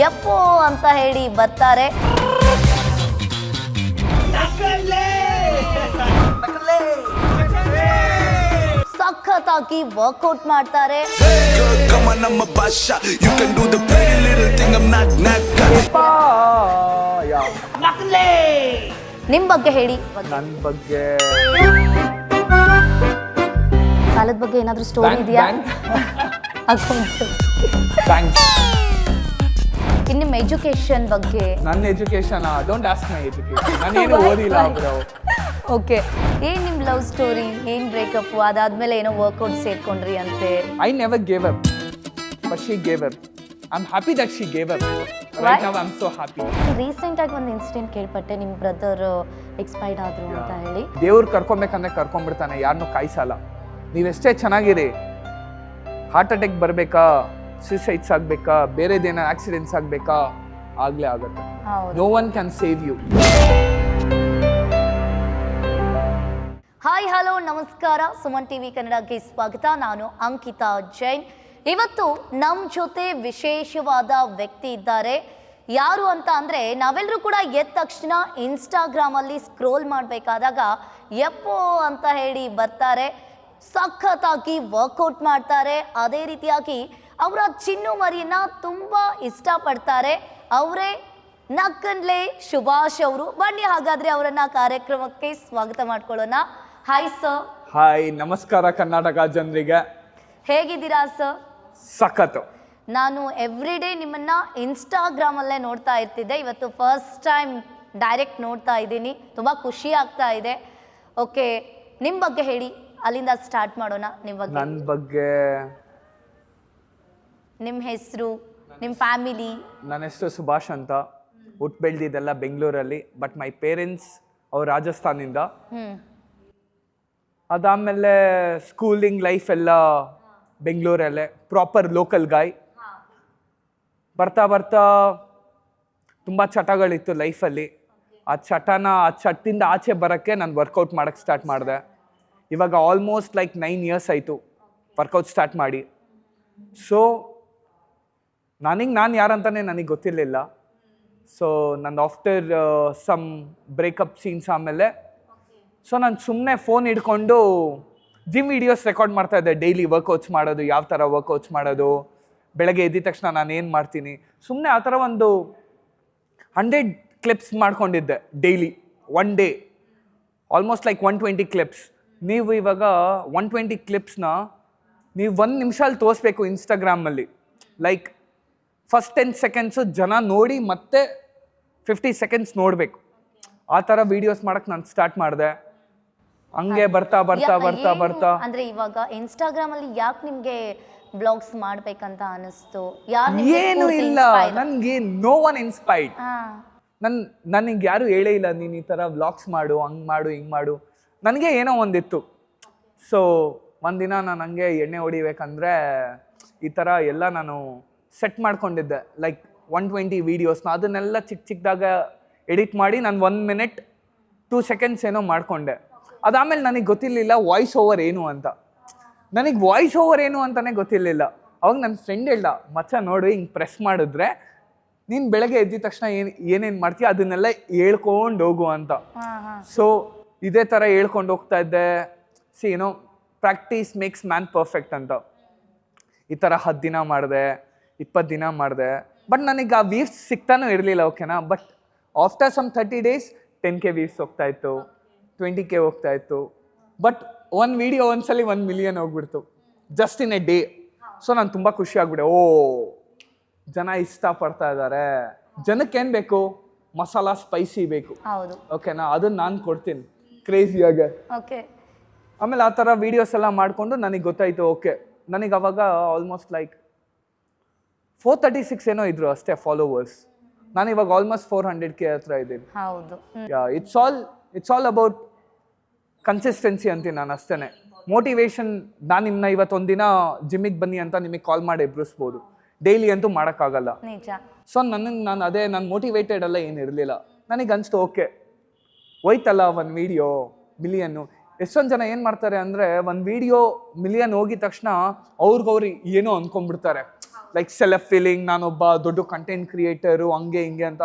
ಯಪ್ಪೋ ಅಂತ ಹೇಳಿ ಬರ್ತಾರೆ. ಸಖತ್ತಾಗಿ ವರ್ಕೌಟ್ ಮಾಡ್ತಾರೆ. ನಿಮ್ ಬಗ್ಗೆ ಹೇಳಿ. ನನ್ನ ಬಗ್ಗೆ ಸಾಲದ ಬಗ್ಗೆ ಏನಾದ್ರೂ ಸ್ಟೋರಿ ಇದೆಯಾ? ಇನ್ನು ನಿಮ್ಮ ಎಜುಕೇಶನ್ ಬಗ್ಗೆ. ನನ್ನ education don't ask my education. ನಾನೇನು ಓದಿಲ್ಲ ಬ್ರೋ. ಓಕೆ, ಏನ್ ನಿಮ್ ಲವ್ ಸ್ಟೋರಿ? ಏನ್ ಬ್ರೇಕಪ್, ಅದಾದ್ಮೇಲೆ ಏನೋ ವರ್ಕೌಟ್ ಸೇರ್ಕೊಂಡ್ರಿ ಅಂತೆ. I never gave up, but she gave up. I'm happy that she gave up. Right now I'm so happy. Recent ಆಗಿ ಒಂದು ಇನ್ಸಿಡೆಂಟ್ ಕೇಳ್ಪಟ್ಟೆ, ನಿಮ್ ಬ್ರದರ್ ಎಕ್ಸ್ಪೈರ್ಡ್ ಆದ್ರು ಅಂತ ಹೇಳಿ. ದೇವ್ರು ಕರ್ಕೊಬೇಕಂದ್ರೆ ಕರ್ಕೊಂಡ್ಬಿಡ್ತಾನೆ, ಯಾರನ್ನೂ ಕಾಯಿಸಲ್ಲ. ನೀವೆಷ್ಟೇ ಚೆನ್ನಾಗಿರಿ, ಹಾರ್ಟ್ ಅಟ್ಯಾಕ್ ಬರಬೇಕಾ, ಸುಸೈಡ್ಸ್ ಆಗಬೇಕಾ, ಬೇರೆದೇನೋ ಆಕ್ಸಿಡೆಂಟ್ಸ್ ಆಗಬೇಕಾ, ಆಗ್ಲೇ ಆಗುತ್ತೆ. No one can save you. Hi hello ನಮಸ್ಕಾರ, ಸುಮನ್ ಟಿವಿ ಕನ್ನಡಕ್ಕೆ ಸ್ವಾಗತ. ನಾನು ಅಂಕಿತಾ ಜೈನ್. ಇವತ್ತು ನಮ್ಮ ಜೊತೆ ವಿಶೇಷವಾದ ವ್ಯಕ್ತಿ ಇದ್ದಾರೆ. ಯಾರು ಅಂತ ಅಂದರೆ, ನಾವೆಲ್ಲರೂ ಕೂಡ ಎದ್ದ ತಕ್ಷಣ ಇನ್ಸ್ಟಾಗ್ರಾಮಲ್ಲಿ ಸ್ಕ್ರೋಲ್ ಮಾಡಬೇಕಾದಾಗ ಯಪ್ಪೋ ಅಂತ ಹೇಳಿ ಬರ್ತಾರೆ. ಸಖತ್ತಾಗಿ ವರ್ಕೌಟ್ ಮಾಡ್ತಾರೆ. ಅದೇ ರೀತಿಯಾಗಿ ಅವರ ಚಿನ್ನು ಮರಿಯನ್ನ ತುಂಬ ಇಷ್ಟಪಡ್ತಾರೆ. ಅವರೇ ನಕ್ಕನ್ಲೆ ಸುಭಾಷ್ ಅವರು. ಬನ್ನಿ ಹಾಗಾದರೆ ಅವರನ್ನ ಕಾರ್ಯಕ್ರಮಕ್ಕೆ ಸ್ವಾಗತ ಮಾಡ್ಕೊಳ್ಳೋಣ. Hi sir. ಹಾಯ್, ನಮಸ್ಕಾರ ಕರ್ನಾಟಕ ಜನರಿಗೆ. ಹೇಗಿದ್ದೀರಾ ಸರ್? ಸಖತ್ತು. ನಾನು ಎವ್ರಿ ಡೇ ನಿಮ್ಮನ್ನ ಇನ್ಸ್ಟಾಗ್ರಾಮಲ್ಲೇ ನೋಡ್ತಾ ಇರ್ತಿದ್ದೆ. ಇವತ್ತು ಫಸ್ಟ್ ಟೈಮ್ ಡೈರೆಕ್ಟ್ ನೋಡ್ತಾ ಇದ್ದೀನಿ. ತುಂಬ ಖುಷಿ ಆಗ್ತಾ ಇದೆ. ಓಕೆ, ನಿಮ್ಮ ಬಗ್ಗೆ ಹೇಳಿ, ಅಲ್ಲಿಂದ ಸ್ಟಾರ್ಟ್ ಮಾಡೋಣ. ನಿಮ್ಮ ಬಗ್ಗೆ. ನನ್ನ ಬಗ್ಗೆ, ನಿಮ್ಮ ಹೆಸರು, ನಿಮ್ಮ ಫ್ಯಾಮಿಲಿ. ನನ್ನ ಹೆಸರು ಸುಭಾಷ್ ಅಂತ. ಹುಟ್ಟು ಬೆಳೆದಿದ್ದೆಲ್ಲ ಬೆಂಗಳೂರಲ್ಲಿ, ಬಟ್ ಮೈ ಪೇರೆಂಟ್ಸ್ ಅವ್ರು ರಾಜಸ್ಥಾನಿಂದ. ಅದಾದಮೇಲೆ ಸ್ಕೂಲಿಂಗ್ ಲೈಫ್ ಎಲ್ಲ ಬೆಂಗಳೂರಲ್ಲೇ, ಪ್ರಾಪರ್ ಲೋಕಲ್ ಗಾಯ್. ಬರ್ತಾ ಬರ್ತಾ ತುಂಬ ಚಟಗಳಿತ್ತು ಲೈಫಲ್ಲಿ. ಆ ಚಟ್ಟಿಂದ ಆಚೆ ಬರೋಕ್ಕೆ ನಾನು ವರ್ಕೌಟ್ ಮಾಡೋಕ್ಕೆ ಸ್ಟಾರ್ಟ್ ಮಾಡಿದೆ. ಇವಾಗ ಆಲ್ಮೋಸ್ಟ್ ಲೈಕ್ 9 years ಆಯಿತು ವರ್ಕೌಟ್ ಸ್ಟಾರ್ಟ್ ಮಾಡಿ. ಸೊ ನಾನು ಯಾರಂತಾನೆ ನನಗೆ ಗೊತ್ತಿರಲಿಲ್ಲ. ಸೊ ನಂದು ಆಫ್ಟರ್ ಸಮ್ ಬ್ರೇಕಪ್ ಸೀನ್ಸ್ ಆಮೇಲೆ ಸೊ ನಾನು ಸುಮ್ಮನೆ ಫೋನ್ ಹಿಡ್ಕೊಂಡು ಜಿಮ್ ವಿಡಿಯೋಸ್ ರೆಕಾರ್ಡ್ ಮಾಡ್ತಾ ಇದ್ದೆ. ಡೈಲಿ ವರ್ಕೌಟ್ಸ್ ಮಾಡೋದು, ಯಾವ ಥರ ವರ್ಕೌಟ್ಸ್ ಮಾಡೋದು, ಬೆಳಗ್ಗೆ ಎದ್ದಿದ ತಕ್ಷಣ ನಾನು ಏನು ಮಾಡ್ತೀನಿ, ಸುಮ್ಮನೆ ಆ ಥರ ಒಂದು 100 ಕ್ಲಿಪ್ಸ್ ಮಾಡ್ಕೊಂಡಿದ್ದೆ daily. One day almost like 120 clips. ನೀವು ಇವಾಗ 120 ಕ್ಲಿಪ್ಸ್ನ ನೀವು 1 ನಿಮಿಷಲ್ಲಿ ತೋರಿಸ್ಬೇಕು ಇನ್ಸ್ಟಾಗ್ರಾಮಲ್ಲಿ. ಲೈಕ್ ಫಸ್ಟ್ 10 seconds ಜನ ನೋಡಿ ಮತ್ತೆ 50 seconds ನೋಡಬೇಕು. ಆ ಥರ ವೀಡಿಯೋಸ್ ಮಾಡೋಕ್ಕೆ ನಾನು ಸ್ಟಾರ್ಟ್ ಮಾಡಿದೆ. ಹಂಗೆ ಬರ್ತಾ ಬರ್ತಾ ಬರ್ತಾ ಬರ್ತಾ ಅಂದ್ರೆ ಇವಾಗ ಇನ್ಸ್ಟಾಗ್ರಾಮ್ ಅಲ್ಲಿ ಯಾಕೆ ನಿಮ್ಗೆ ಬ್ಲಾಗ್ಸ್ ಮಾಡ್ಬೇಕಂತ ಅನಿಸ್ತು? ಏನು ಇಲ್ಲ, ನನ್ಗೆ ನೋ ಒನ್ ಇನ್ಸ್ಪೈರ್ಡ್. ನನಗೆ ಯಾರು ಹೇಳೇ ಇಲ್ಲ ನೀನು ಈ ಥರ ವ್ಲಾಗ್ಸ್ ಮಾಡು, ಹಂಗೆ ಮಾಡು, ಹಿಂಗೆ ಮಾಡು. ನನಗೆ ಏನೋ ಒಂದಿತ್ತು. ಸೊ ಒಂದಿನ ನಾನು ಹಂಗೆ ಎಣ್ಣೆ ಹೊಡಿಬೇಕಂದ್ರೆ ಈ ಥರ ಎಲ್ಲ ನಾನು ಸೆಟ್ ಮಾಡ್ಕೊಂಡಿದ್ದೆ. ಲೈಕ್ 120 ವೀಡಿಯೋಸ್ನ ಅದನ್ನೆಲ್ಲ ಚಿಕ್ಕದಾಗ ಎಡಿಟ್ ಮಾಡಿ ನಾನು 1 minute 2 seconds ಏನೋ ಮಾಡಿಕೊಂಡೆ. ಅದಾದಮೇಲೆ ನನಗೆ ಗೊತ್ತಿರಲಿಲ್ಲ ವಾಯ್ಸ್ ಓವರ್ ಏನು ಅಂತ. ನನಗೆ ವಾಯ್ಸ್ ಓವರ್ ಏನು ಅಂತಲೇ ಗೊತ್ತಿರಲಿಲ್ಲ. ಅವಾಗ ನನ್ನ ಫ್ರೆಂಡ್ ಹೇಳ್ದ, ಮಚ್ಚ ನೋಡು ಹಿಂಗೆ ಪ್ರೆಸ್ ಮಾಡಿದ್ರೆ ನೀನು ಬೆಳಗ್ಗೆ ಎದ್ದಿದ ತಕ್ಷಣ ಏನೇನು ಮಾಡ್ತೀಯ ಅದನ್ನೆಲ್ಲ ಹೇಳ್ಕೊಂಡು ಹೋಗು ಅಂತ. ಸೊ ಇದೇ ಥರ ಹೇಳ್ಕೊಂಡು ಹೋಗ್ತಾ ಇದ್ದೆ. ಏನೋ ಪ್ರಾಕ್ಟೀಸ್ ಮೇಕ್ಸ್ ಮ್ಯಾನ್ ಪರ್ಫೆಕ್ಟ್ ಅಂತ. ಈ ಥರ 10 ದಿನ ಮಾಡಿದೆ, 20 ದಿನ ಮಾಡಿದೆ. ಬಟ್ ನನಗೆ ಆ ವ್ಯೂಸ್ ಸಿಗ್ತಾನೂ ಇರಲಿಲ್ಲ. ಓಕೆನಾ, but after some 30 days 10K views ಹೋಗ್ತಾ ಇತ್ತು, 20K ಹೋಗ್ತಾ ಇತ್ತು. ಬಟ್ ಒಂದು ವಿಡಿಯೋ ಒಂದ್ಸಲಿ 1 million ಹೋಗ್ಬಿಡ್ತು just in a day. So ನಾನು ತುಂಬ ಖುಷಿ ಆಗ್ಬಿಟ್ಟೆ. ಓ, ಜನ ಇಷ್ಟಪಡ್ತಾ ಇದ್ದಾರೆ. ಜನಕ್ಕೆ ಏನು ಬೇಕು? ಮಸಾಲಾ ಸ್ಪೈಸಿ ಬೇಕು. ಓಕೆನಾ, ಅದನ್ನ ನಾನು ಕೊಡ್ತೀನಿ ಕ್ರೇಜಿಯಾಗೆ. ಆಮೇಲೆ ಆ ಥರ ವೀಡಿಯೋಸ್ ಎಲ್ಲ ಮಾಡಿಕೊಂಡು ನನಗೆ ಗೊತ್ತಾಯಿತು. ಓಕೆ, ನನಗೆ ಅವಾಗ ಆಲ್ಮೋಸ್ಟ್ ಲೈಕ್ 436 ಏನೋ ಇದ್ರು ಅಷ್ಟೇ ಫಾಲೋವರ್ಸ್. ನಾನು ಇವಾಗ ಆಲ್ಮೋಸ್ಟ್ 400K ಹತ್ರ ಇದ್ದೀನಿ. ಇಟ್ಸ್ ಆಲ್ ಅಬೌಟ್ ಕನ್ಸಿಸ್ಟೆನ್ಸಿ ಅಂತೀನಿ ನಾನು ಅಷ್ಟೇ. ಮೋಟಿವೇಶನ್, ನಾನು ನಿಮ್ಮನ್ನ ಇವತ್ತೊಂದಿನ ಜಿಮ್ಮಿಗೆ ಬನ್ನಿ ಅಂತ ನಿಮಗೆ ಕಾಲ್ ಮಾಡಿ ಎಬ್ರಿಸ್ಬೋದು, ಡೈಲಿ ಅಂತೂ ಮಾಡೋಕ್ಕಾಗಲ್ಲ. ಸೊ ನಾನು ಮೋಟಿವೇಟೆಡ್ ಎಲ್ಲ ಏನಿರಲಿಲ್ಲ. ನನಗೆ ಅನಿಸ್ತು ಓಕೆ ಹೋಯ್ತಲ್ಲ 1 video ಮಿಲಿಯನ್ನು. ಎಷ್ಟೊಂದು ಜನ ಏನು ಮಾಡ್ತಾರೆ ಅಂದರೆ 1 video ಮಿಲಿಯನ್ ಹೋಗಿದ ತಕ್ಷಣ ಅವ್ರಿಗವ್ರು ಏನೋ ಅಂದ್ಕೊಂಡ್ಬಿಡ್ತಾರೆ. ಲೈಕ್ ಸೆಲ್ಫ್ ಫೀಲಿಂಗ್, ನಾನೊಬ್ಬ ದೊಡ್ಡ ಕಂಟೆಂಟ್ ಕ್ರಿಯೇಟರು ಹಂಗೆ ಹಿಂಗೆ ಅಂತ.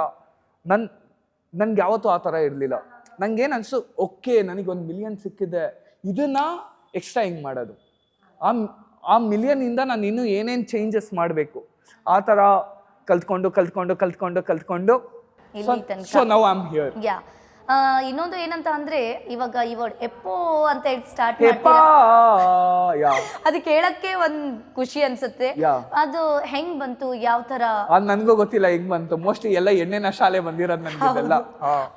ನನ್ಗೆ ಯಾವತ್ತೂ ಆ ಥರ ಇರಲಿಲ್ಲ. ನಂಗೇನು ಅನಿಸು, ಓಕೆ ನನಗೆ 1 ಮಿಲಿಯನ್ ಸಿಕ್ಕಿದೆ, ಇದನ್ನ ಎಕ್ಸ್ಟ್ರಾ ಹಿಂಗೆ ಮಾಡೋದು, ಆ ಮಿಲಿಯನಿಂದ ನಾನು ಇನ್ನೂ ಏನೇನು ಚೇಂಜಸ್ ಮಾಡಬೇಕು ಆ ಥರ ಕಲ್ತ್ಕೊಂಡು so now I am here. Yeah ಇನ್ನೊಂದು ಏನಂತ ಅಂದ್ರೆ ಇವಾಗ ಎಪ್ಪೋ ಅಂತ ಹೇಳಿ ಸ್ಟಾರ್ಟ್ ಅದು ಕೇಳಕ್ಕೆ ಒಂದ್ ಖುಷಿ ಅನ್ಸುತ್ತೆ. ಅದು ಹೆಂಗ್ ಬಂತು, ಯಾವ ತರ? ಅದು ನನ್ಗೂ ಗೊತ್ತಿಲ್ಲ ಹೆಂಗ್ ಬಂತು. ಮೋಸ್ಟ್ಲಿ ಎಲ್ಲ ಎಣ್ಣೆನ ಶಾಲೆ ಬಂದಿರೋದು ನನಗೆಲ್ಲ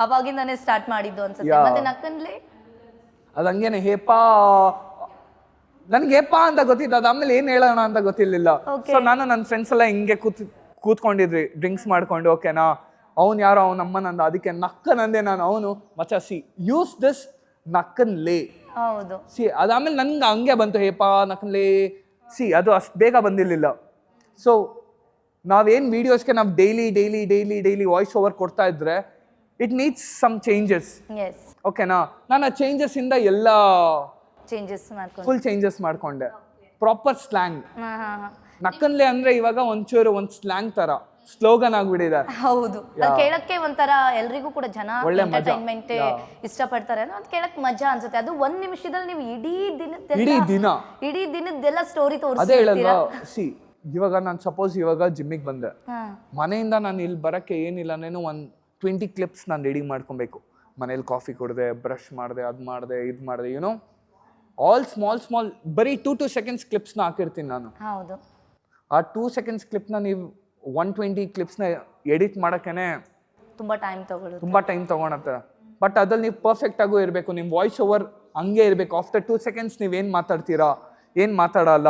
ಅವಾಗಿಂದಾನೇ ಸ್ಟಾರ್ಟ್ ಮಾಡಿದ್ದು ಅನ್ಸುತ್ತೆ. ಮತ್ತೆ ನಕ್ಕನ್ಲೆ ಅದು ಹಂಗೇನೆ ಹೇಪಾ, ನನ್ಗೆ ಹೇಪಾ ಅಂತ ಗೊತ್ತಿಲ್ಲ. ಅದಾದ್ಮೇಲೆ ಏನ್ ಹೇಳೋಣ ಅಂತ ಗೊತ್ತಿರ್ಲಿಲ್ಲ. ಸೊ ನಾನು ನನ್ನ ಫ್ರೆಂಡ್ಸ್ ಎಲ್ಲ ಹಿಂಗೆ ಕೂತ್ಕೊಂಡಿದ್ರಿ ಡ್ರಿಂಕ್ಸ್ ಮಾಡ್ಕೊಂಡು. ಓಕೆನಾ, ಅವ್ನು ಯಾರೋ ಅವ್ನ ಅಮ್ಮನಂದ, ಅದಕ್ಕೆ ನಕ್ಕನಂದೆ ನಾನು. ಅವನು ಮಚ್ಚ ಸಿ ಯೂಸ್ ದಿಸ್ ನಕ್ಕನ್ ಲೇ. ಹೌದು ಸಿ ಅದಾದ್ಮೇಲೆ ನನ್ಗೆ ಹಂಗೆ ಬಂತು ಹೇಪಾ ನಕ್ಕನ್ ಲೇ. ಸಿ ಅದು ಅಷ್ಟು ಬೇಗ ಬಂದಿರಲಿಲ್ಲ. ಸೊ ನಾವೇನು ವೀಡಿಯೋಸ್ಗೆ ನಾವು ಡೈಲಿ ವಾಯ್ಸ್ ಓವರ್ ಕೊಡ್ತಾ ಇದ್ರೆ ಇಟ್ ನೀಡ್ಸ್ ಸಮ್ ಚೇಂಜಸ್. ಓಕೆನಾ, ನಾನು ಆ ಚೇಂಜಸ್ ಇಂದ ಎಲ್ಲ ಫುಲ್ ಚೇಂಜಸ್ ಮಾಡ್ಕೊಂಡೆ. ಪ್ರಾಪರ್ ಸ್ಲ್ಯಾಂಗ್ ನಕ್ಕನ್ಲೆ ಅಂದ್ರೆ ಇವಾಗ ಒಂಚೂರು ಒಂದು ಸ್ಲ್ಯಾಂಗ್ ತರ ಸ್ಲೋಗನ್ ಆಗ್ಬಿಟ್ಟಿದೆ. ಹೌದು, ಕೇಳಕ್ಕೆ ಒಂಥರ ಎಲ್ರಿಗೂ ಕೂಡ ಜನ ಎಂಟರ್ಟೈನ್ಮೆಂಟ್ ಇಷ್ಟಪಡ್ತಾರೆ ಅಂದ್ರೆ ಅದು ಕೇಳಕ್ ಮಜಾ ಅನ್ಸುತ್ತೆ. ಅದು 1 ನಿಮಿಷದಲ್ಲಿ ನೀವು ಇಡೀ ದಿನದ್ದೆಲ್ಲ ಸ್ಟೋರಿ ತೋರಿಸ್ತೀರಾ. ಸಿ ಇವಾಗ ನಾನು ಸಪೋಸ್ ಇವಾಗ ಜಿಮ್ಮಿಗೆ ಬಂದೆ, ಮನೆಯಿಂದ ನಾನು ಇಲ್ಲಿ ಬರಕ್ಕೆ ಏನಿಲ್ಲ, ನಾನು 20 ಕ್ಲಿಪ್ಸ್ ನಾನು ರೆಡಿ ಮಾಡ್ಕೊಬೇಕು. ಮನೇಲಿ ಕಾಫಿ ಕುಡ್ದೆ, ಬ್ರಷ್ ಮಾಡಿದೆ, ಅದು ಮಾಡಿದೆ, ಇದು ಮಾಡಿದೆ, ಯುನೋ ಆಲ್ ಸ್ಮಾಲ್ ಬರೀ 2 ಸೆಕೆಂಡ್ಸ್ ಕ್ಲಿಪ್ಸ್ನ ಹಾಕಿರ್ತೀನಿ ನಾನು. ಹೌದು, ಆ 2 ಸೆಕೆಂಡ್ಸ್ ಕ್ಲಿಪ್ನ ನೀವು 120 ಕ್ಲಿಪ್ಸ್ನ ಎಡಿಟ್ ಮಾಡೋಕ್ಕೇನೆ ತುಂಬ ಟೈಮ್ ತೊಗೊಳತ್ತೆ. ಬಟ್ ಅದ್ರಲ್ಲಿ ನೀವು ಪರ್ಫೆಕ್ಟ್ ಆಗೂ ಇರಬೇಕು. ನಿಮ್ಮ ವಾಯ್ಸ್ ಓವರ್ ಹಂಗೆ ಇರಬೇಕು. ಆಫ್ಟರ್ 2 ಸೆಕೆಂಡ್ಸ್ ನೀವೇನು ಮಾತಾಡ್ತೀರಾ, ಏನು ಮಾತಾಡಲ್ಲ,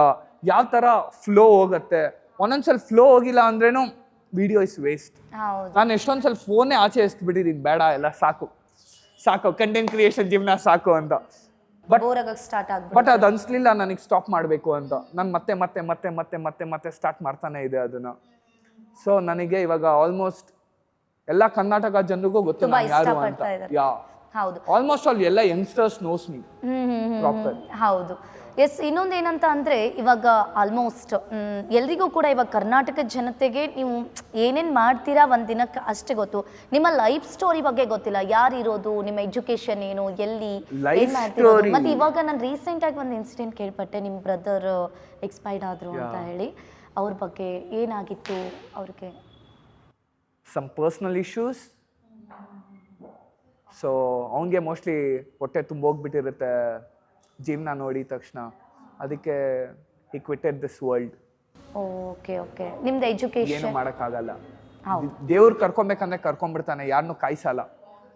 ಯಾವ ಥರ ಫ್ಲೋ ಹೋಗುತ್ತೆ. ಒಂದೊಂದ್ಸಲ ಫ್ಲೋ ಹೋಗಿಲ್ಲ ಅಂದ್ರೇನು ವಿಡಿಯೋ ಇಸ್ ವೇಸ್ಟ್. ನಾನು ಎಷ್ಟೊಂದ್ಸಲ ಫೋನೇ ಆಚೆ ಎಸ್ಬಿಟ್ಟಿದ್ದೀನಿ, ಬೇಡ ಎಲ್ಲ ಸಾಕು ಕಂಟೆಂಟ್ ಕ್ರಿಯೇಷನ್ ಜೀವನ ಸಾಕು ಅಂತ. ಬಟ್ ಅದು ಅನ್ಸ್ಲಿಲ್ಲ ನನಗೆ ಸ್ಟಾಪ್ ಮಾಡಬೇಕು ಅಂತ. ನಾನು ಮತ್ತೆ ಸ್ಟಾರ್ಟ್ ಮಾಡ್ತಾನೆ ಇದೆ ಅದನ್ನ. ಸೊ ನನಗೆ ಇವಾಗ ಆಲ್ಮೋಸ್ಟ್ ಎಲ್ಲ ಕರ್ನಾಟಕ ಜನರಿಗೂ ಗೊತ್ತು ನಾನು ಯಾರು ಅಂತ. ಆಲ್ಮೋಸ್ಟ್ ಆಲ್ ಎಲ್ಲ ಯಂಗ್ಸ್ಟರ್ಸ್ ನೋಸ್ ಮೀ ಪ್ರಾಪರ್. ಹೌದು, ಎಸ್. ಇನ್ನೊಂದು ಏನಂತ ಅಂದರೆ ಇವಾಗ ಆಲ್ಮೋಸ್ಟ್ ಎಲ್ರಿಗೂ ಕೂಡ ಇವಾಗ ಕರ್ನಾಟಕದ ಜನತೆಗೆ ನೀವು ಏನೇನು ಮಾಡ್ತೀರಾ ಒಂದು ದಿನಕ್ಕೆ ಅಷ್ಟೇ ಗೊತ್ತು. ನಿಮ್ಮ ಲೈಫ್ ಸ್ಟೋರಿ ಬಗ್ಗೆ ಗೊತ್ತಿಲ್ಲ. ಯಾರಿರೋದು, ನಿಮ್ಮ ಎಜುಕೇಶನ್ ಏನು, ಎಲ್ಲಿ ಏನು ಮಾಡ್ತಿರೋದು. ಮತ್ತು ಇವಾಗ ನಾನು ರೀಸೆಂಟಾಗಿ ಒಂದು ಇನ್ಸಿಡೆಂಟ್ ಕೇಳ್ಪಟ್ಟೆ, ನಿಮ್ಮ ಬ್ರದರ್ ಎಕ್ಸ್ಪೈರ್ಡ್ ಆದರು ಅಂತ ಹೇಳಿ. ಅವ್ರ ಬಗ್ಗೆ ಏನಾಗಿತ್ತು? ಅವ್ರಿಗೆ ಸಮ್ ಪರ್ಸ್ನಲ್ ಇಶ್ಯೂಸ್. ಸೊ ಅವನಿಗೆ ಮೋಸ್ಟ್ಲಿ ಹೊಟ್ಟೆ ತುಂಬೋಗ್ಬಿಟ್ಟಿರುತ್ತೆ ಜೀವನ ನೋಡಿದ ತಕ್ಷಣ. ಅದಕ್ಕೆ he quitted this world. Okay ನಿಮ್ದು ಎಜುಕೇಶನ್ ಏನು ಮಾಡೋಕ್ಕಾಗಲ್ಲ. ದೇವ್ರು ಕರ್ಕೊಬೇಕಂದ್ರೆ ಕರ್ಕೊಂಡ್ಬಿಡ್ತಾನೆ, ಯಾರನ್ನೂ ಕಾಯಿಸಲ್ಲ.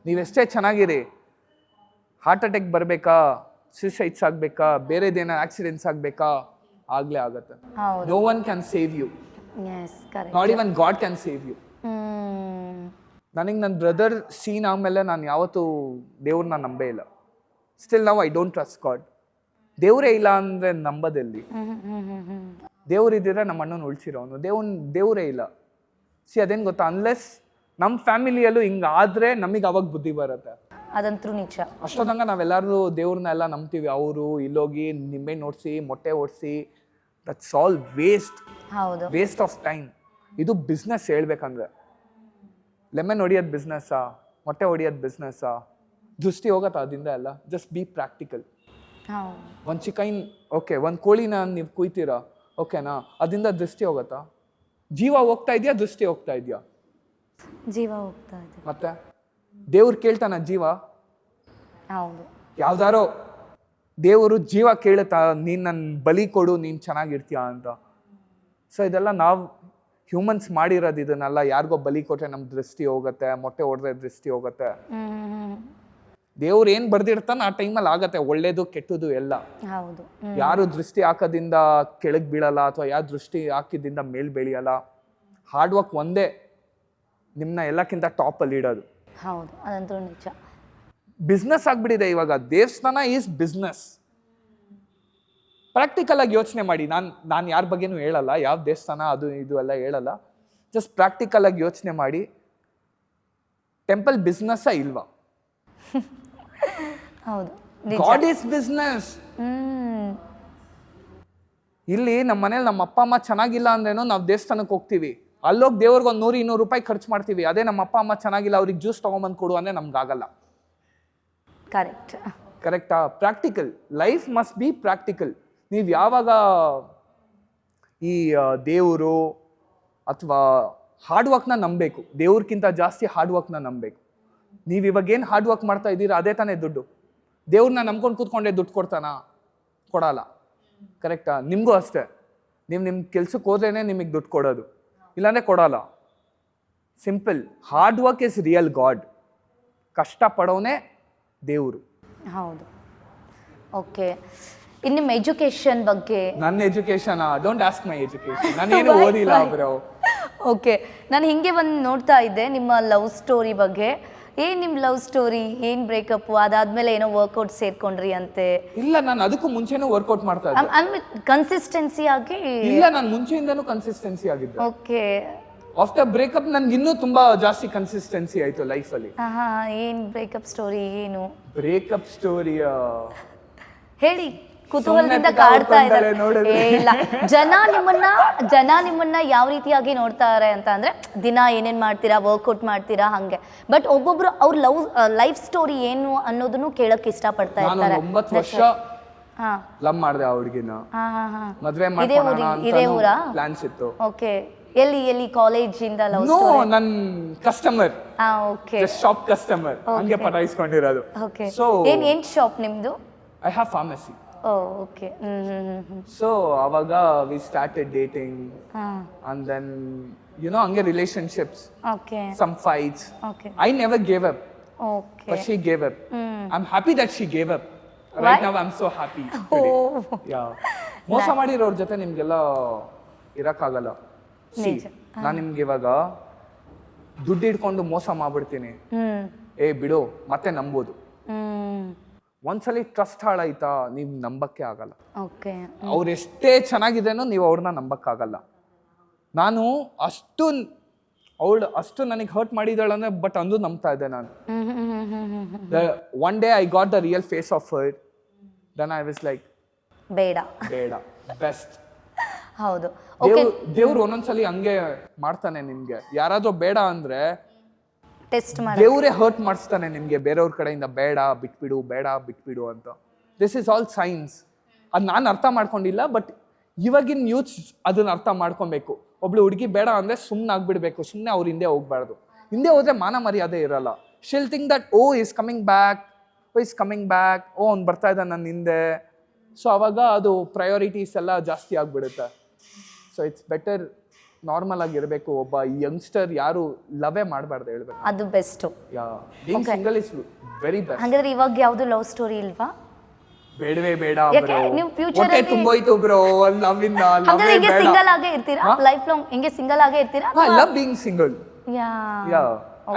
ನೀವೆಷ್ಟೇ ಚೆನ್ನಾಗಿರಿ, ಹಾರ್ಟ್ ಅಟ್ಯಾಕ್ ಬರಬೇಕಾ, ಸೂಸೈಡ್ಸ್ ಆಗಬೇಕಾ, ಬೇರೆದೇನೋ ಆಕ್ಸಿಡೆಂಟ್ಸ್ ಆಗಬೇಕಾ, ಆಗಲೇ ಆಗುತ್ತೆ. No one can save you, not even God can save you. ನನಗೆ ನನ್ನ ಬ್ರದರ್ ಸೀನ್ ಆದಮೇಲೆ ನಾನು ಯಾವತ್ತೂ ದೇವ್ರನ್ನ ನಂಬೇ ಇಲ್ಲ. ಸ್ಟಿಲ್ ನಾವು ಐ ಡೋಂಟ್ ಟ್ರಸ್ಟ್ ಗಾಡ್. ದೇವರೇ ಇಲ್ಲ ಅಂದರೆ ನಂಬೋದಲ್ಲಿ. ದೇವ್ರಿದ್ದಿದ್ರೆ ನಮ್ಮ ಅಣ್ಣನ ಉಳಿಸಿರೋನು. ದೇವರೇ ಇಲ್ಲ. ಅದೇನು ಗೊತ್ತಾ, ಅನ್ಲೆಸ್ ನಮ್ಮ ಫ್ಯಾಮಿಲಿಯಲ್ಲೂ ಹಿಂಗಾದ್ರೆ ನಮಗೆ ಅವಾಗ ಬುದ್ಧಿ ಬರುತ್ತೆ. ಅದಂತೂ ನಿಜ. ಅಷ್ಟೊಂದಂಗ ನಾವೆಲ್ಲರೂ ದೇವ್ರನ್ನ ಎಲ್ಲ ನಂಬ್ತೀವಿ. ಅವರು ಇಲ್ಲೋಗಿ ನಿಂಬೆ ನೋಡಿಸಿ, ಮೊಟ್ಟೆ ಓಡಿಸಿ, that's all waste of time. ಇದು ಬಿಸ್ನೆಸ್ ಹೇಳ್ಬೇಕಂದ್ರೆ. ಲೆಮನ್ ಹೊಡಿಯೋದು ಬಿಸ್ನೆಸ್ಸಾ, ಮೊಟ್ಟೆ ಹೊಡಿಯೋದು ಬಿಸ್ನೆಸ್ಸಾ? ದೃಷ್ಟಿ ಹೋಗತ್ತಾ ಅದರಿಂದ ಎಲ್ಲ? Just B practical. ಒಂದು ಚಿಕನ್, ಓಕೆ, ಒಂದು ಕೋಳಿನ ನೀವು ಕುಯ್ತೀರಾ, ಓಕೆನಾ, ಅದರಿಂದ ದೃಷ್ಟಿ ಹೋಗತ್ತಾ? ಜೀವ ಹೋಗ್ತಾ ಇದೆಯಾ, ದೃಷ್ಟಿ ಹೋಗ್ತಾ ಇದೆಯಾ? ಜೀವ ಹೋಗ್ತಾ ಇದೆ. ಮತ್ತೆ ದೇವ್ರು ಕೇಳ್ತಾನ ಜೀವ? ಹೌದು. ಯಾವ್ದಾರೋ ದೇವರು ಜೀವ ಕೇಳುತ್ತಾ, ನೀನು ನನ್ನ ಬಲಿ ಕೊಡು, ನೀನು ಚೆನ್ನಾಗಿರ್ತೀಯ ಅಂತ? ಸೊ ಇದೆಲ್ಲ ನಾವು ಹ್ಯೂಮನ್ಸ್ ಮಾಡಿರೋದು. ಇದನ್ನೆಲ್ಲ ಯಾರಿಗೋ ಬಲಿ ಕೊಟ್ಟರೆ ನಮ್ಮ ದೃಷ್ಟಿ ಹೋಗುತ್ತೆ, ಮೊಟ್ಟೆ ಹೊಡೆದ್ರೆ ದೃಷ್ಟಿ ಹೋಗುತ್ತೆ. ದೇವ್ರು ಏನು ಬರ್ದಿರ್ತಾನೆ ಆ ಟೈಮಲ್ಲಿ ಆಗತ್ತೆ, ಒಳ್ಳೇದು ಕೆಟ್ಟದ್ದು ಎಲ್ಲ. ಯಾರು ದೃಷ್ಟಿ ಹಾಕೋದ್ರಿಂದ ಕೆಳಗೆ ಬೀಳಲ್ಲ, ಅಥವಾ ಯಾರು ದೃಷ್ಟಿ ಹಾಕಿದ್ರಿಂದ ಮೇಲ್ ಬೆಳೆಯಲ್ಲ. ಹಾರ್ಡ್ ವರ್ಕ್ ಒಂದೇ ನಿಮ್ಮನ್ನ ಎಲ್ಲಕ್ಕಿಂತ ಟಾಪಲ್ಲಿ ಇಡೋದು. ಹೌದು, ಅದಂತೂ ನಿಜ. ಬಿಸ್ನೆಸ್ ಆಗ್ಬಿಟ್ಟಿದೆ ಇವಾಗ. ದೇವಸ್ಥಾನ ಈಸ್ ಬಿಸ್ನೆಸ್. ಪ್ರಾಕ್ಟಿಕಲ್ ಆಗಿ ಯೋಚನೆ ಮಾಡಿ. ನಾನು ಯಾರ ಬಗ್ಗೆನೂ ಹೇಳಲ್ಲ, ಯಾವ ದೇವಸ್ಥಾನ ಅದು ಇದು ಎಲ್ಲ ಹೇಳಲ್ಲ. ಜಸ್ಟ್ ಪ್ರಾಕ್ಟಿಕಲ್ ಆಗಿ ಯೋಚನೆ ಮಾಡಿ, ಟೆಂಪಲ್ ಬಿಸ್ನೆಸ್ಸಾ ಇಲ್ವಾ? ಹೌದು, ಗಾಡ್ ಈಸ್ ಬಿಸ್ನೆಸ್. ಇಲ್ಲಿ ನಮ್ಮ ಮನೇಲಿ ನಮ್ಮ ಅಪ್ಪ ಅಮ್ಮ ಚೆನ್ನಾಗಿಲ್ಲ ಅಂದ್ರೇನೋ ನಾವು ದೇವಸ್ಥಾನಕ್ಕೆ ಹೋಗ್ತೀವಿ, ಅಲ್ಲೋಗಿ ದೇವ್ರಿಗೆ ಒಂದು 100-200 ರೂಪಾಯಿ ಖರ್ಚು ಮಾಡ್ತೀವಿ. ಅದೇ ನಮ್ಮ ಅಪ್ಪ ಅಮ್ಮ ಚೆನ್ನಾಗಿಲ್ಲ, ಅವ್ರಿಗೆ ಜ್ಯೂಸ್ ತೊಗೊಂಬಂದು ಕೊಡು ಅಂದರೆ ನಮ್ಗಾಗಲ್ಲ. ಕರೆಕ್ಟಾ? Practical life must be practical. ನೀವು ಯಾವಾಗ ಈ ದೇವರು ಅಥವಾ ಹಾರ್ಡ್ ವರ್ಕ್ನ ನಂಬಬೇಕು, ದೇವ್ರಕ್ಕಿಂತ ಜಾಸ್ತಿ ಹಾರ್ಡ್ ವರ್ಕ್ನ ನಂಬಬೇಕು. ನೀವು ಇವಾಗ ಏನು ಹಾರ್ಡ್ ವರ್ಕ್ ಮಾಡ್ತಾ ಇದ್ದೀರಾ ಅದೇ ತಾನೇ ದುಡ್ಡು. ದೇವ್ರನ್ನ ನಂಬ್ಕೊಂಡು ಕೂತ್ಕೊಂಡೆ ದುಡ್ಡು ಕೊಡ್ತಾನಾ? ಕೊಡಲ್ಲ. ಕರೆಕ್ಟಾ? ನಿಮಗೂ ಅಷ್ಟೇ, ನೀವು ನಿಮ್ಮ ಕೆಲ್ಸಕ್ಕೆ ಹೋದ್ರೇನೆ ನಿಮಗೆ ದುಡ್ಡು ಕೊಡೋದು, ಇಲ್ಲಾಂದರೆ ಕೊಡಲ್ಲ. Simple. Hard work is real God. ಕಷ್ಟಪಡೋನೇ ದೇವರು. ಹೌದು. ಓಕೆ, ಇನ್ನು ನಿಮ್ಮ ಎಜುಕೇಶನ್ ಬಗ್ಗೆ. ನನ್ನ education, don't ask my education, ನಾನೇನು ಓದಿಲ್ಲ ಬ್ರೋ. ಓಕೆ, ನಾನು ಹಿಂಗೆ ಬಂದು ನೋಡ್ತಾ ಇದ್ದೆ ನಿಮ್ಮ ಲವ್ ಸ್ಟೋರಿ ಬಗ್ಗೆ. ಏನ್ ನಿಮ್ಮ ಲವ್ ಸ್ಟೋರಿ? ಏನ್ ಬ್ರೇಕಪ್, ಅದಾದ್ಮೇಲೆ ಏನೋ ವರ್ಕೌಟ್ ಸೇರ್ಕೊಂಡ್ರಿ ಅಂತೆ? ಇಲ್ಲ, ನಾನು ಅದಕ್ಕೂ ಮುಂಚೆನೂ ವರ್ಕೌಟ್ ಮಾಡ್ತಾ ಇದ್ದೆ. ಕನ್ಸಿಸ್ಟೆನ್ಸಿ ಆಗಿ? ಇಲ್ಲ, ನಾನು ಮುಂಚೆಯಿಂದನೂ ಕನ್ಸಿಸ್ಟೆನ್ಸಿ ಆಗಿದ್ದೆ. ಓಕೆ. ಆಫ್ಟರ್ ಬ್ರೇಕಪ್ ನನ್ಗೆ ಇನ್ನೂ ತುಂಬಾ ಜಾಸ್ತಿ ಕನ್ಸಿಸ್ಟೆನ್ಸಿ ಆಯ್ತು ಲೈಫಲ್ಲಿ. ಏನ್ ಬ್ರೇಕಪ್ ಸ್ಟೋರಿ? ಏನು ಬ್ರೇಕಪ್ ಸ್ಟೋರಿ ಹೇಳಿ, ಕುತೂಹಲದಿಂದ ಕಾಡ್ತಾ ಇದ್ದಾರೆ. ಇಲ್ಲ, ಜನ ನಿಮ್ಮನ್ನ ಯಾವ ರೀತಿಯಾಗಿ ನೋಡ್ತಾರೆ ಅಂತ ಅಂದ್ರೆ, ದಿನ ಏನೇನ್ ಮಾಡ್ತೀರಾ, ವರ್ಕೌಟ್ ಮಾಡ್ತೀರಾ ಹಂಗೆ. ಬಟ್ ಒಬ್ಬೊಬ್ರು ಅವ್ರ ಲೈಫ್ ಸ್ಟೋರಿ ಏನು ಅನ್ನೋದನ್ನು ಕೇಳಕ್ ಇಷ್ಟಪಡ್ತಾ ಇರ್ತಾರೆ. 9 ವರ್ಷ ಲವ್ ಮಾಡಿದೆ ಆ ಹುಡುಗಿನ. ಮದ್ವೆ ಇದೇ ಊರಾ? ಪ್ಲಾನ್ಸ್ ಇತ್ತು. ಓಕೆ. ಎಲ್ಲಿ ಕಾಲೇಜಿಂದ ಲವ್? ನೋ, ನನ್ ಕಸ್ಟಮರ್. Okay, shop customer. ಹಂಗೆ ಪಟಾಯಿಸ್ಕೊಂಡಿರೋದು. ಓಕೆ. ಸೊ ಏನ್ ಶಾಪ್ ನಿಮ್ದು? I have pharmacy. Okay. So ಅವಾಗ we started dating and then ಹಂಗೆ relationships, some fights. I never gave up, but she gave up. I'm happy that she gave up. Right now I'm so happy today. Yeah. ಮೋಸ ಮಾಡಿರೋರ ಜೊತೆ ನಿಮ್ಗೆಲ್ಲ ಇರಕ್ಕಾಗಲ್ಲ. ನಾನು ನಿಮ್ಗೆ ಇವಾಗ ದುಡ್ಡು ಇಟ್ಕೊಂಡು ಮೋಸ ಮಾಡ್ಬಿಡ್ತೀನಿ, ಬಿಡು ಮತ್ತೆ ನಂಬೋದು. ಒಂದ್ಸಲಿ ಟ್ರಸ್ಟ್ ಹಾಳಾಯ್ತಾ, ನೀವು ನಂಬಕ್ಕೆ ಆಗಲ್ಲ. ಅವ್ರು ಎಷ್ಟೇ ಚೆನ್ನಾಗಿದ್ರೇನೋ ನೀವು ಅವ್ರನ್ನ ನಂಬಕ್ಕಾಗಲ್ಲ. ನಾನು ಅಷ್ಟು ನನಗೆ ಹರ್ಟ್ ಮಾಡಿದಾಳಂದ್ರೆ, ಬಟ್ ಅಂದು ನಂಬ್ತಾ ಇದ್ದೆ ನಾನು. One day I got the real face of her, then I was like ಬೇಡ ಬೆಸ್ಟ್. ಹೌದು. ದೇವ್ರು ಒಂದೊಂದ್ಸಲಿ ಹಂಗೆ ಮಾಡ್ತಾನೆ ನಿಮ್ಗೆ. ಯಾರಾದ್ರೂ ಬೇಡ ಅಂದ್ರೆ ಟೆಸ್ಟ್ ಮಾಡಿ ದೇವರೇ ಹರ್ಟ್ ಮಾಡಿಸ್ತಾನೆ ನಿಮ್ಗೆ ಬೇರೆಯವ್ರ ಕಡೆಯಿಂದ, ಬೇಡ ಬಿಟ್ಬಿಡು ಅಂತ. This is all science. ಅದು ನಾನು ಅರ್ಥ ಮಾಡ್ಕೊಂಡಿಲ್ಲ, ಬಟ್ ಇವಾಗಿನ ಯೂತ್ಸ್ ಅದನ್ನ ಅರ್ಥ ಮಾಡ್ಕೊಬೇಕು. ಒಬ್ಳು ಹುಡುಗಿ ಬೇಡ ಅಂದ್ರೆ ಸುಮ್ಮನೆ ಆಗ್ಬಿಡ್ಬೇಕು, ಸುಮ್ಮನೆ ಅವ್ರ ಹಿಂದೆ ಹೋಗ್ಬಾರ್ದು. ಹಿಂದೆ ಹೋದ್ರೆ ಮಾನ ಮರ್ಯಾದೆ ಇರಲ್ಲ. Still think that is coming back, ಅವ್ನು ಬರ್ತಾ ಇದ್ದ ನನ್ನ ಹಿಂದೆ. ಸೊ ಅವಾಗ ಅದು ಪ್ರಯಾರಿಟೀಸ್ ಎಲ್ಲ ಜಾಸ್ತಿ ಆಗ್ಬಿಡುತ್ತೆ. ಸೊ ಇಟ್ಸ್ ಬೆಟರ್ ನಾರ್ಮಲ್ ಆಗಿರಬೇಕು. ಒಬ್ಬ ಯಂಗ್ಸ್ಟರ್ ಯಾರು ಲವೇ ಮಾಡಬಾರ್ದು ಹೇಳ್ಬೇಕು. ಅದು best. Being single is very best. ಹಾಗಾದ್ರೆ ಇವಾಗ ಯಾವುದು ಲವ್ ಸ್ಟೋರಿ ಇಲ್ವಾ? ಬೇಡವೇ ಬೇಡ ಬ್ರೋ. ನೀವು ಫ್ಯೂಚರ್ ಅಲ್ಲಿ ತುಂಬೋಯ್ತು ಬ್ರೋ ಲವ್ ಇಂದ. ಹಾಗಾದ್ರೆ ಹಿಂಗೆ ಸಿಂಗಲ್ ಆಗೇ ಇರ್ತೀರಾ? ಲೈಫ್ ಲಾಂಗ್ ಹಿಂಗೆ ಸಿಂಗಲ್ ಆಗೇ ಇರ್ತೀರಾ? I love being single. Yeah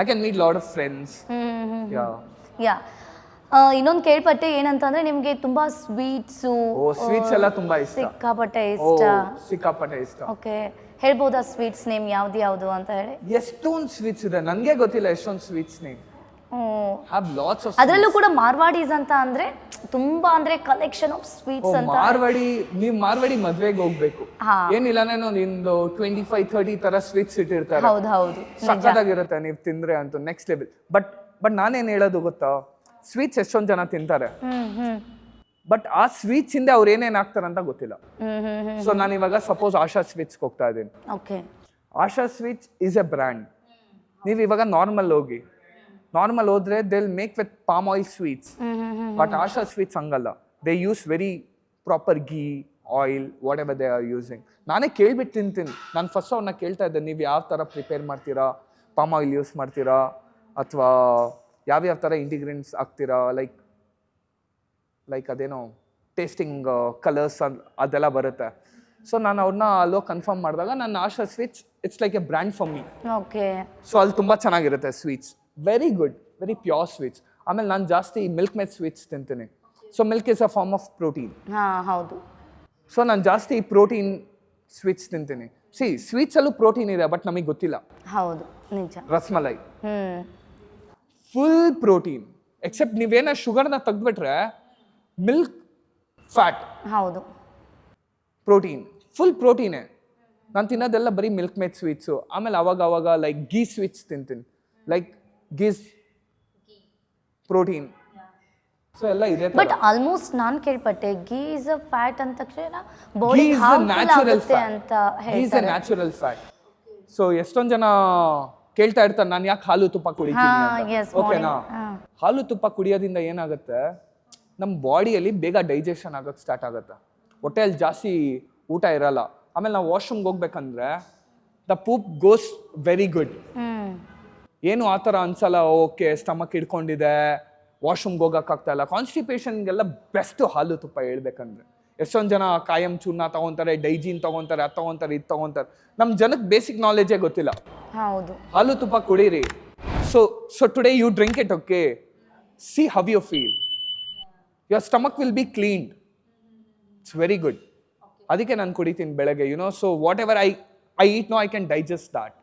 I can meet lot of friends. Yeah. ಇನ್ನೊಂದು ಕೇಳ್ಪಟ್ಟೆ ಏನಂತಂದ್ರೆ, ನಿಮ್ಗೆ ತುಂಬಾ ಸ್ವೀಟ್ಸು ಸ್ವೀಟ್ಸ್ ಎಲ್ಲ ತುಂಬಾ ಇಷ್ಟ. ಸಿಕ್ಕಾಪಟ್ಟೆ ಇಷ್ಟ. ಓಕೆ, ಹೇಳ್ಬೋದಾ ಸ್ವೀಟ್ಸ್ ನೇಮ್ ಯಾವ್ದು ಅಂತ ಹೇಳಿ? ಎಷ್ಟೊಂದು ಸ್ವೀಟ್ಸ್ ಇದೆ, ನನಗೆ ಗೊತ್ತಿಲ್ಲ ಎಷ್ಟೊಂದು ಸ್ವೀಟ್ಸ್ ನೇಮ್. ಅದರಲ್ಲೂ ಕೂಡ ಮಾರ್ವಾಡೀಸ್ ಅಂತ ಅಂದ್ರೆ ತುಂಬಾ ಅಂದ್ರೆ ಕಲೆಕ್ಷನ್ ಆಫ್ ಸ್ವೀಟ್ಸ್ ಅಂತ. ನೀವು ಮಾರ್ವಾಡಿ ಮದ್ವೆಗೆ ಹೋಗ್ಬೇಕು, ಏನಿಲ್ಲ ನಿಂದು 25-30 ತರ ಸ್ವೀಟ್ಸ್ ಇಟ್ಟಿರ್ತಾರೆ. ಹೌದು, ಸಕ್ಕತ್ತಾಗಿರುತ್ತೆ ನೀವು ತಿಂದ್ರೆ ಅಂತೂ ನೆಕ್ಸ್ಟ್ ಲೆವೆಲ್. ಬಟ್ ನಾನೇನ್ ಹೇಳೋದು ಗೊತ್ತಾ, ಸ್ವೀಟ್ಸ್ ಎಷ್ಟೊಂದು ಜನ ತಿಂತಾರೆ, ಬಟ್ ಆ ಸ್ವೀಟ್ಸ್ ಹಿಂದೆ ಅವ್ರು ಏನೇನ್ ಹಾಕ್ತಾರಂತ ಗೊತ್ತಿಲ್ಲ. ಸೊ ನಾನು ಇವಾಗ ಸಪೋಸ್ ಆಶಾ ಸ್ವೀಟ್ಸ್ ಹೋಗ್ತಾ ಇದ್ದೀನಿ. Asha sweets is a brand. ನೀವು ಇವಾಗ ನಾರ್ಮಲ್ ಹೋದ್ರೆ they will make with palm oil sweets. But Asha sweets ಹಂಗಲ್ಲ, they use very proper ghee, oil, whatever they are using. ನಾನೇ ಕೇಳ್ಬಿಟ್ಟು ತಿಂತೀನಿ. ನಾನು ಫಸ್ಟ್ ಅವ್ರನ್ನ ಕೇಳ್ತಾ ಇದ್ದೆ, ನೀವು ಯಾವ ಥರ ಪ್ರಿಪೇರ್ ಮಾಡ್ತೀರಾ, ಪಾಮ್ ಆಯಿಲ್ ಯೂಸ್ ಮಾಡ್ತೀರಾ ಅಥವಾ ಯಾವ್ಯಾವ ಥರ ಇಂಗ್ರೀಡಿಯೆಂಟ್ಸ್ ಹಾಕ್ತೀರಾ, ಲೈಕ್ ಅದೇನೋ ಟೇಸ್ಟಿಂಗ್ ಕಲರ್ಸ್ ಅದೆಲ್ಲ ಬರುತ್ತೆ. ಸೊ ನಾನು ಅವ್ರನ್ನ ಅಲ್ಲೋ ಕನ್ಫರ್ಮ್ ಮಾಡಿದಾಗ ನನ್ನ Asha sweets it's like a brand for me. So ಅಲ್ಲಿ ತುಂಬ ಚೆನ್ನಾಗಿರುತ್ತೆ sweets, very good, very pure sweets. ಆಮೇಲೆ ನಾನು ಜಾಸ್ತಿ ಮಿಲ್ಕ್ ಮೇಡ್ ಸ್ವೀಟ್ಸ್ ತಿಂತೀನಿ. So milk is a form of protein. ಹೌದು. ಸೊ ನಾನು ಜಾಸ್ತಿ ಪ್ರೋಟೀನ್ ಸ್ವೀಟ್ಸ್ ತಿಂತೀನಿ. ಸ್ವೀಟ್ಸ್ ಅಲ್ಲೂ ಪ್ರೋಟೀನ್ ಇದೆ, ಬಟ್ ನಮಗೆ ಗೊತ್ತಿಲ್ಲ. ಹೌದು, ನಿಜ. ರಸ್ಮಲೈ ಫುಲ್ ಪ್ರೋಟೀನ್, ಎಕ್ಸೆಪ್ಟ್ ನೀವೇನ ಶುಗರ್ನ ತೆಗೆದ್ಬಿಟ್ರೆ ಮಿಲ್ಕ್ ಫ್ಯಾಟ್. ಹೌದು. ಪ್ರೋಟೀನ್, ಫುಲ್ ಪ್ರೋಟೀನೇ. ನಾನು ತಿನ್ನೋದೆಲ್ಲ ಬರೀ ಮಿಲ್ಕ್ ಮೇಡ್ ಸ್ವೀಟ್ಸು. ಆಮೇಲೆ ಅವಾಗ ಲೈಕ್ ಗೀ ಸ್ವೀಟ್ಸ್ ತಿಂತೀನಿ, ಲೈಕ್ ಗೀಸ್ ಪ್ರೋಟೀನ್. ಸೊ ಎಲ್ಲ ಇದೆ. ಬಟ್ ಆಲ್ಮೋಸ್ಟ್ ನಾನು ಕೇಳ್ಪಟ್ಟೆ ಗೀ ಇಸ್ ಅ ಫ್ಯಾಟ್ ಅಂದ ತಕ್ಷಣ Ghee body is a harmful natural ಆಗುತ್ತೆ fat. ಅಂತ Ghee is a ಹೇಳ್ತಾರೆ. Natural fat. ಸೊ ಎಷ್ಟೊಂದು ಜನ ಕೇಳ್ತಾ ಇರ್ತಾರೆ ನಾನು ಯಾಕೆ ಹಾಲು ತುಪ್ಪ ಕುಡಿತೀನಿ yes, ಅಂತ. ಓಕೆನಾ? morning. ಹಾಲು ತುಪ್ಪ ಕುಡಿಯೋದ್ರಿಂದ ಏನಾಗುತ್ತೆ, ನಮ್ಮ ಬಾಡಿಯಲ್ಲಿ ಬೇಗ ಡೈಜೆಷನ್ ಆಗಕ್ಕೆ ಸ್ಟಾರ್ಟ್ ಆಗುತ್ತೆ. ಹೊಟ್ಟೆಯಲ್ಲಿ ಜಾಸ್ತಿ ಊಟ ಇರಲ್ಲ. ಆಮೇಲೆ ನಾವು ವಾಶ್ರೂಮ್ಗೆ ಹೋಗ್ಬೇಕಂದ್ರೆ ದ ಪೂಪ್ ಗೋಸ್ ವೆರಿ ಗುಡ್. ಏನು ಆ ಥರ ಅನ್ಸಲ್ಲ, ಓಕೆ ಸ್ಟಮಕ್ ಹಿಡ್ಕೊಂಡಿದೆ, ವಾಶ್ರೂಮ್ಗೆ ಹೋಗೋಕ್ಕಾಗ್ತಾ ಇಲ್ಲ. ಕಾನ್ಸ್ಟಿಪೇಷನ್ಗೆಲ್ಲ ಬೆಸ್ಟ್ ಹಾಲು ತುಪ್ಪ ಹೇಳ್ಬೇಕಂದ್ರೆ. ಎಷ್ಟೊಂದು ಜನ ಕಾಯಂ ಚೂರ್ಣ ತಗೊತಾರೆ, ಡೈಜಿನ್ ತಗೊತಾರೆ, ಅದು ತಗೊತಾರೆ, ಇದು ತಗೊತಾರೆ. ನಮ್ಮ ಜನಕ್ಕೆ ಬೇಸಿಕ್ ನಾಲೆಜೇ ಗೊತ್ತಿಲ್ಲ. ಹೌದು. ಹಾಲು ತುಪ್ಪ ಕುಡೀರಿ. So today you drink it, okay, see how you feel, your stomach will be cleaned. It's very good. ಅದಕ್ಕೆ ನಾನು ಕುಡಿತೀನಿ ಬೆಳಗ್ಗೆ, so whatever I eat no I can digest that.